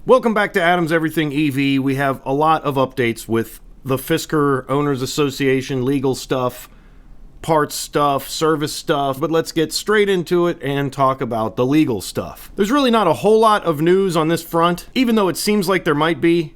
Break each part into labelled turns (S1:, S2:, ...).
S1: Welcome back to Adam's Everything EV. We have a lot of updates with the Fisker Owners Association, legal stuff, parts stuff, service stuff, but let's get straight into it and talk about the legal stuff. There's really not a whole lot of news on this front, even though it seems like there might be.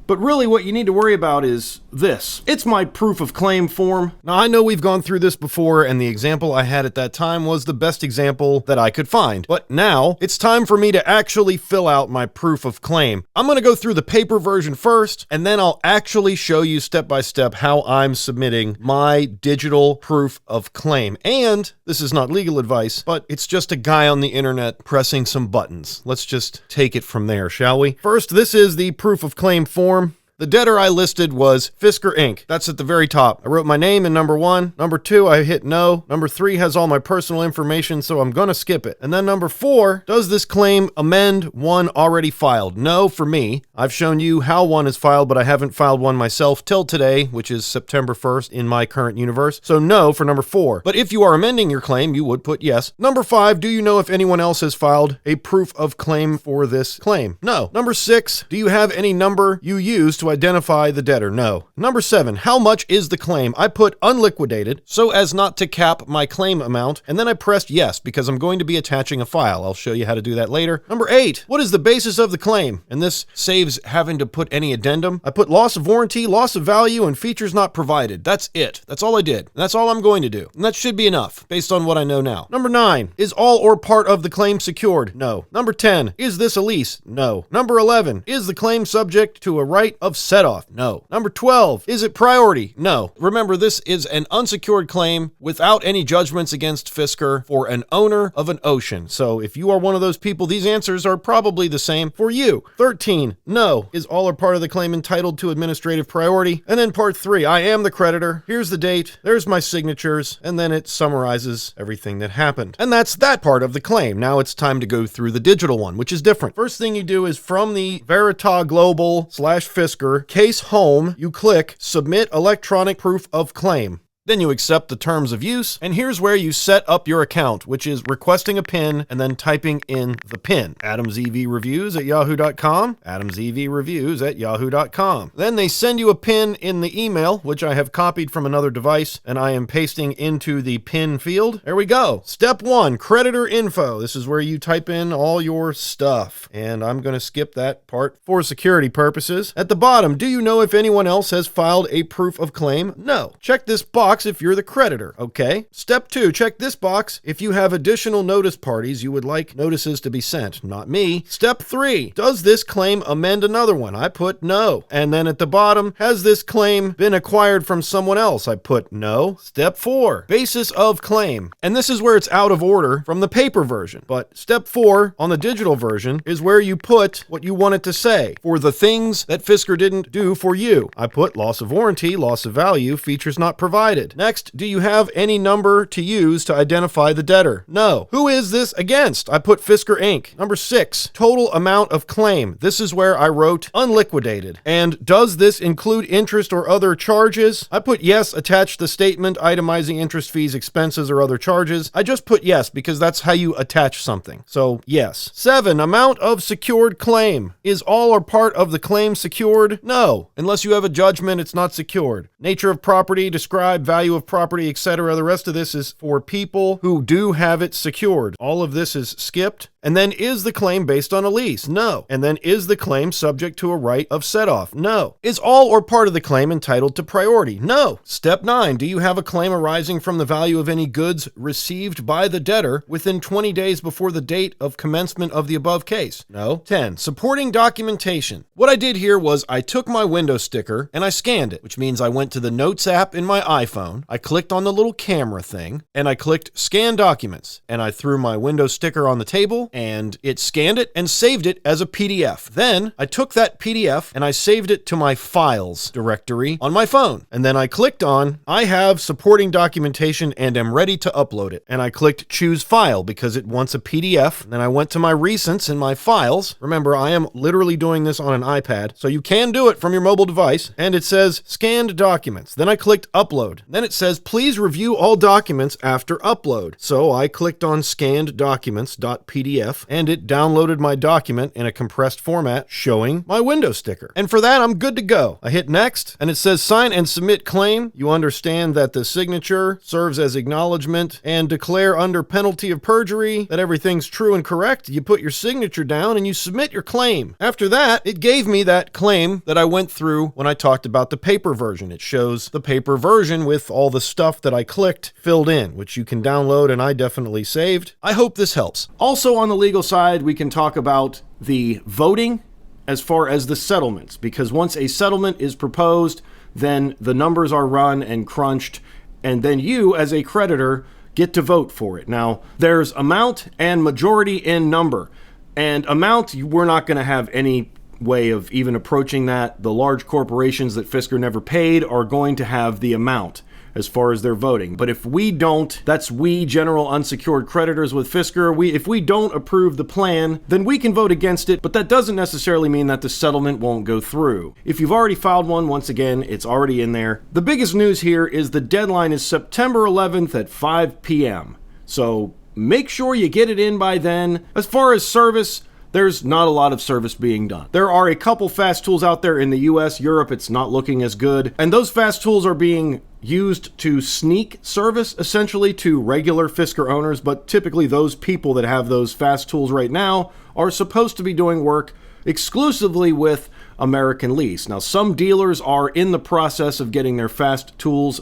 S1: But really what you need to worry about is this. It's my proof of claim form. Now I know we've gone through this before and the example I had at that time was the best example that I could find. But now it's time for me to actually fill out my proof of claim. I'm going to go through the paper version first and then I'll actually show you step by step how I'm submitting my digital proof of claim. And this is not legal advice, but it's just a guy on the internet pressing some buttons. Let's just take it from there, shall we? First, this is the proof of claim form. The debtor I listed was Fisker Inc. That's at the very top. I wrote my name in number 1. Number 2, I hit no. Number 3 has all my personal information, so I'm gonna skip it. And then number 4, does this claim amend one already filed? No for me. I've shown you how one is filed, but I haven't filed one myself till today, which is September 1st in my current universe. So no for number 4. But if you are amending your claim, you would put yes. Number 5, do you know if anyone else has filed a proof of claim for this claim? No. Number 6, do you have any number you use to identify the debtor? No. Number 7, how much is the claim? I put unliquidated so as not to cap my claim amount, and then I pressed yes because I'm going to be attaching a file. I'll show you how to do that later. Number 8, what is the basis of the claim? And this saves having to put any addendum. I put loss of warranty, loss of value, and features not provided. That's it. That's all I did. And that's all I'm going to do. And that should be enough based on what I know now. Number 9, is all or part of the claim secured? No. Number 10, is this a lease? No. Number 11, is the claim subject to a right of set off? No. Number 12, is it priority? No. Remember, this is an unsecured claim without any judgments against Fisker for an owner of an Ocean. So if you are one of those people, these answers are probably the same for you. 13, no. Is all or part of the claim entitled to administrative priority? And then part 3, I am the creditor. Here's the date. There's my signatures. And then it summarizes everything that happened. And that's that part of the claim. Now it's time to go through the digital one, which is different. First thing you do is from the Verita Global /Fisker case home, you click Submit Electronic Proof of Claim. Then you accept the terms of use, and here's where you set up your account, which is requesting a PIN and then typing in the PIN. AdamsEVReviews@yahoo.com, AdamsEVReviews@yahoo.com. Then they send you a PIN in the email, which I have copied from another device, and I am pasting into the PIN field. There we go. Step 1, creditor info. This is where you type in all your stuff, and I'm going to skip that part for security purposes. At the bottom, do you know if anyone else has filed a proof of claim? No. Check this box if you're the creditor. Okay. Step 2, check this box if you have additional notice parties you would like notices to be sent. Not me. Step 3, does this claim amend another one? I put no. And then at the bottom, has this claim been acquired from someone else? I put no. Step 4, basis of claim. And this is where it's out of order from the paper version. But step 4 on the digital version is where you put what you want it to say for the things that Fisker didn't do for you. I put loss of warranty, loss of value, features not provided. Next, do you have any number to use to identify the debtor? No. Who is this against? I put Fisker Inc. Number 6, total amount of claim. This is where I wrote unliquidated. And does this include interest or other charges? I put yes, attach the statement itemizing interest, fees, expenses, or other charges. I just put yes because that's how you attach something. So yes. 7, amount of secured claim. Is all or part of the claim secured? No. Unless you have a judgment, it's not secured. Nature of property, describe value of property, etc. The rest of this is for people who do have it secured. All of this is skipped. And then is the claim based on a lease? No. And then is the claim subject to a right of set-off? No. Is all or part of the claim entitled to priority? No. Step 9, do you have a claim arising from the value of any goods received by the debtor within 20 days before the date of commencement of the above case? No. 10, supporting documentation. What I did here was I took my window sticker and I scanned it, which means I went to the Notes app in my iPhone, I clicked on the little camera thing, and I clicked Scan Documents, and I threw my window sticker on the table, and it scanned it and saved it as a PDF. Then I took that PDF and I saved it to my Files directory on my phone. And then I clicked on, I have supporting documentation and am ready to upload it. And I clicked Choose File because it wants a PDF. And then I went to my recents in my files. Remember, I am literally doing this on an iPad, so you can do it from your mobile device. And it says Scanned Documents. Then I clicked Upload. Then it says, please review all documents after upload. So I clicked on scanned documents.pdf and it downloaded my document in a compressed format showing my window sticker. And for that, I'm good to go. I hit next and it says sign and submit claim. You understand that the signature serves as acknowledgement and declare under penalty of perjury that everything's true and correct. You put your signature down and you submit your claim. After that, it gave me that claim that I went through when I talked about the paper version. It shows the paper version with all the stuff that I clicked filled in, which you can download and I definitely saved. I hope this helps. Also on the legal side, we can talk about the voting as far as the settlements, because once a settlement is proposed, then the numbers are run and crunched, and then you as a creditor get to vote for it. Now, there's amount and majority in number. And amount, we're not going to have any way of even approaching that. The large corporations that Fisker never paid are going to have the amount as far as their voting. But if we don't, that's we general unsecured creditors with Fisker, if we don't approve the plan, then we can vote against it, but that doesn't necessarily mean that the settlement won't go through. If you've already filed one, once again, it's already in there. The biggest news here is the deadline is September 11th at 5 p.m. So make sure you get it in by then. As far as service, there's not a lot of service being done. There are a couple fast tools out there in the US, Europe, it's not looking as good. And those fast tools are being used to sneak service essentially to regular Fisker owners, but typically those people that have those fast tools right now are supposed to be doing work exclusively with American Lease. Now, some dealers are in the process of getting their fast tools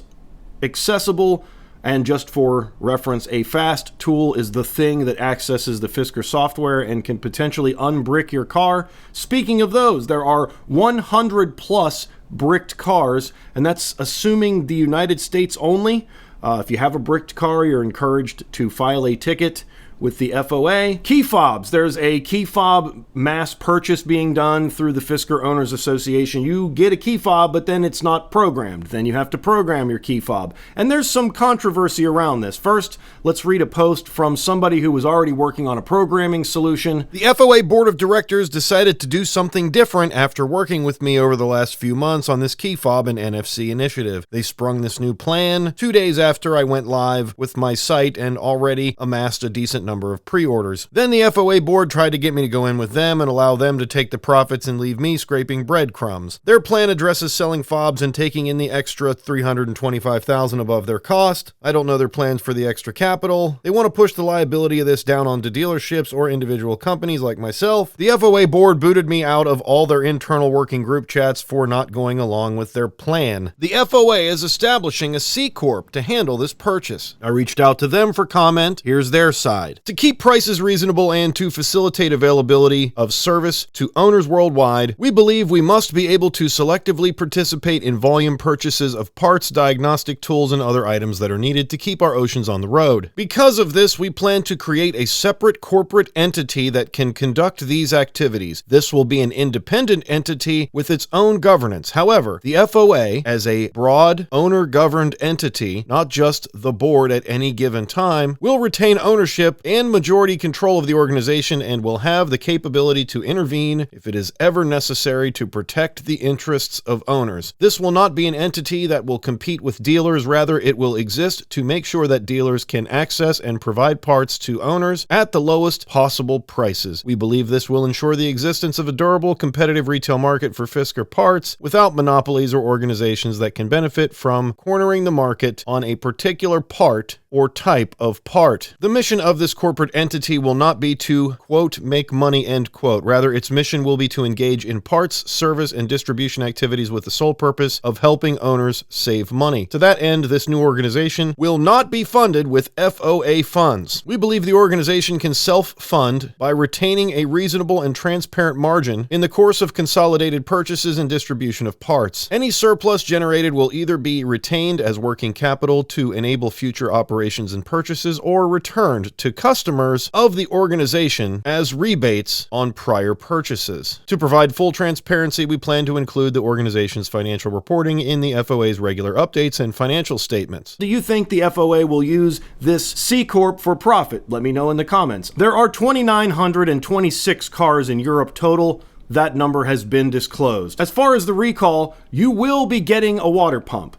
S1: accessible. And just for reference, a fast tool is the thing that accesses the Fisker software and can potentially unbrick your car. Speaking of those, there are 100 plus bricked cars, and that's assuming the United States only. If you have a bricked car, you're encouraged to file a ticket with the FOA. Key fobs. There's a key fob mass purchase being done through the Fisker Owners Association. You get a key fob, but then it's not programmed. Then you have to program your key fob. And there's some controversy around this. First, let's read a post from somebody who was already working on a programming solution. The FOA Board of Directors decided to do something different after working with me over the last few months on this key fob and NFC initiative. They sprung this new plan 2 days after I went live with my site and already amassed a decent number of pre-orders. Then the FOA board tried to get me to go in with them and allow them to take the profits and leave me scraping breadcrumbs. Their plan addresses selling fobs and taking in the extra $325,000 above their cost. I don't know their plans for the extra capital. They want to push the liability of this down onto dealerships or individual companies like myself. The FOA board booted me out of all their internal working group chats for not going along with their plan. The FOA is establishing a C Corp to handle this purchase. I reached out to them for comment. Here's their side. To keep prices reasonable and to facilitate availability of service to owners worldwide, we believe we must be able to selectively participate in volume purchases of parts, diagnostic tools, and other items that are needed to keep our oceans on the road. Because of this, we plan to create a separate corporate entity that can conduct these activities. This will be an independent entity with its own governance. However, the FOA, as a broad owner-governed entity, not just the board at any given time, will retain ownership and majority control of the organization and will have the capability to intervene if it is ever necessary to protect the interests of owners. This will not be an entity that will compete with dealers. Rather, it will exist to make sure that dealers can access and provide parts to owners at the lowest possible prices. We believe this will ensure the existence of a durable, competitive retail market for Fisker parts without monopolies or organizations that can benefit from cornering the market on a particular part or type of part. The mission of this corporate entity will not be to, quote, make money, end quote. Rather, its mission will be to engage in parts, service, and distribution activities with the sole purpose of helping owners save money. To that end, this new organization will not be funded with FOA funds. We believe the organization can self-fund by retaining a reasonable and transparent margin in the course of consolidated purchases and distribution of parts. Any surplus generated will either be retained as working capital to enable future operations and purchases or returned to customers of the organization as rebates on prior purchases. To provide full transparency, we plan to include the organization's financial reporting in the FOA's regular updates and financial statements. Do you think the FOA will use this C Corp for profit? Let me know in the comments. There are 2,926 cars in Europe total. That number has been disclosed. As far as the recall, you will be getting a water pump.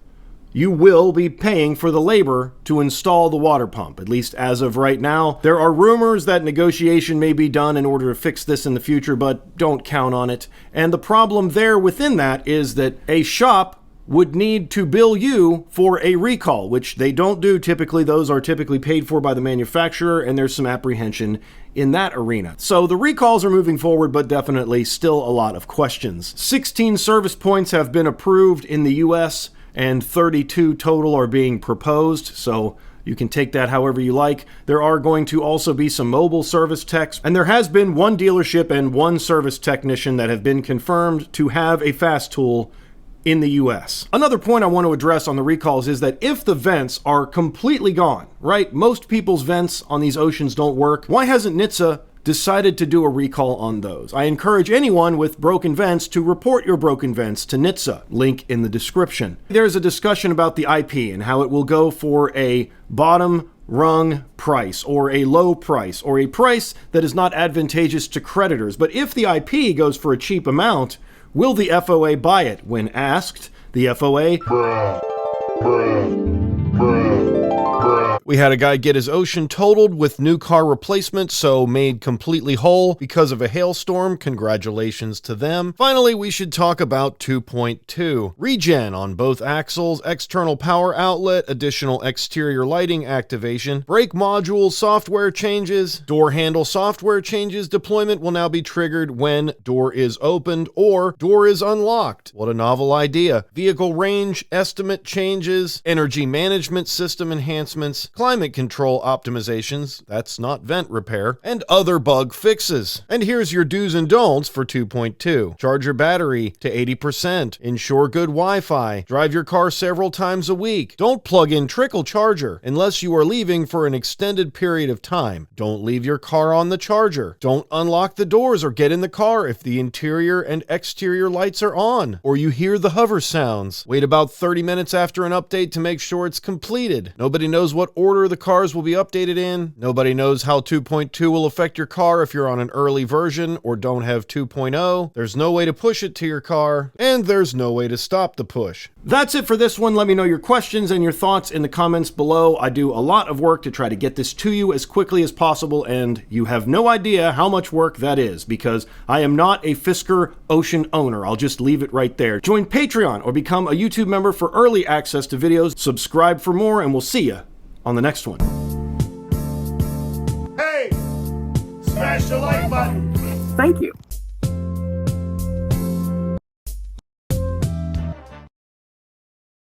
S1: you will be paying for the labor to install the water pump, at least as of right now. There are rumors that negotiation may be done in order to fix this in the future, but don't count on it. And the problem there within that is that a shop would need to bill you for a recall, which they don't do typically. Those are typically paid for by the manufacturer, and there's some apprehension in that arena. So the recalls are moving forward, but definitely still a lot of questions. 16 service points have been approved in the US, and 32 total are being proposed, so you can take that however you like. There are going to also be some mobile service techs, and there has been one dealership and one service technician that have been confirmed to have a fast tool in the US. Another point I want to address on the recalls is that if the vents are completely gone, right? Most people's vents on these Oceans don't work. Why hasn't NHTSA decided to do a recall on those? I encourage anyone with broken vents to report your broken vents to NHTSA. Link in the description. There's a discussion about the IP and how it will go for a bottom rung price or a low price or a price that is not advantageous to creditors. But if the IP goes for a cheap amount, will the FOA buy it? When asked, the FOA... We had a guy get his Ocean totaled with new car replacement, so made completely whole because of a hailstorm. Congratulations to them. Finally, we should talk about 2.2. Regen on both axles, external power outlet, additional exterior lighting activation, brake module software changes, door handle software changes. Deployment will now be triggered when door is opened or door is unlocked. What a novel idea. Vehicle range estimate changes, energy management system enhancements, climate control optimizations, that's not vent repair, and other bug fixes. And here's your do's and don'ts for 2.2. Charge your battery to 80%. Ensure good Wi-Fi. Drive your car several times a week. Don't plug in trickle charger unless you are leaving for an extended period of time. Don't leave your car on the charger. Don't unlock the doors or get in the car if the interior and exterior lights are on, or you hear the hover sounds. Wait about 30 minutes after an update to make sure it's completed. Nobody knows what order the cars will be updated in. Nobody knows how 2.2 will affect your car if you're on an early version or don't have 2.0. There's no way to push it to your car, and there's no way to stop the push. That's it for this one. Let me know your questions and your thoughts in the comments below. I do a lot of work to try to get this to you as quickly as possible, and you have no idea how much work that is because I am not a Fisker Ocean owner. I'll just leave it right there. Join Patreon or become a YouTube member for early access to videos. Subscribe for more, and we'll see you on the next one.
S2: Hey! Smash the like button!
S3: Thank you.